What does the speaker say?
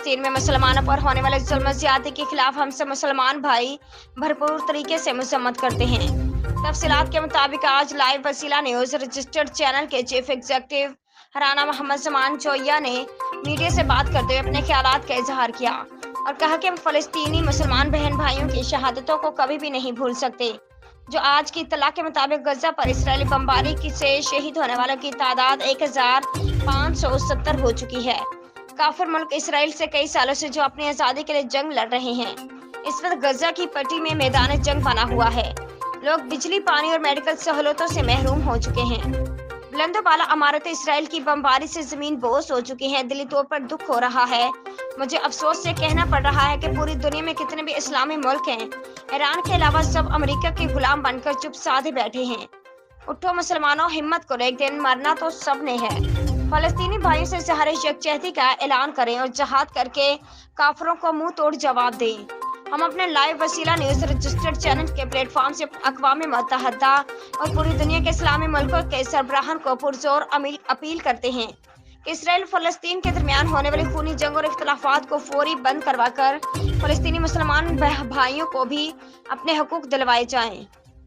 फलस्तीन में मुसलमानों पर होने वाले जुल्म ज्यादती के खिलाफ हम सब मुसलमान भाई भरपूर तरीके से मजम्मत करते हैं। तफसीलात के मुताबिक आज लाइव वसीला न्यूज रजिस्टर्ड चैनल के चीफ एग्जीक्यूटिव राना मोहम्मद जमान जोया ने मीडिया से बात करते हुए अपने ख्यालात का इजहार किया और कहा कि हम फलस्तीनी मुसलमान बहन भाइयों की शहादतों को कभी भी नहीं भूल सकते। जो आज की इत्तला के मुताबिक गजा पर इसराइली बमबारी से शहीद होने वालों की तादाद 1570 हो चुकी है। काफिर मुल्क इसराइल से कई सालों से जो अपनी आज़ादी के लिए जंग लड़ रहे हैं, इस वक्त गजा की पट्टी में मैदान जंग बना हुआ है। लोग बिजली, पानी और मेडिकल सहूलतों से महरूम हो चुके हैं। बुलंदो बाला इमारतें इसराइल की बमबारी से जमीन बोस हो चुकी हैं। दिली तौर पर दुख हो रहा है। मुझे अफसोस से कहना पड़ रहा है कि पूरी दुनिया में कितने भी इस्लामी मुल्क हैं, ईरान के अलावा सब अमेरिका के गुलाम बनकर चुप साधे बैठे हैं। उठो मुसलमानों, हिम्मत करो, एक दिन मरना तो सब ने है। फलस्तीनी भाइयों से ज़ाहिर यकजहती का ऐलान करें और जहाद करके काफिरों को मुंह तोड़ जवाब दें। हम अपने लाइव वसीला न्यूज रजिस्टर्ड चैनल के प्लेटफॉर्म से अक़वाम मुत्तहिदा और पूरी दुनिया के इस्लामी मुल्कों के सरबराहान को पुरजोर अपील करते हैं कि इसराइल फलस्तीन के दरमियान होने वाली खूनी जंग और इख्तलाफात को फौरी बंद करवाकर फलस्तीनी मुसलमान भाइयों को भी अपने हकूक दिलवाए जाएं।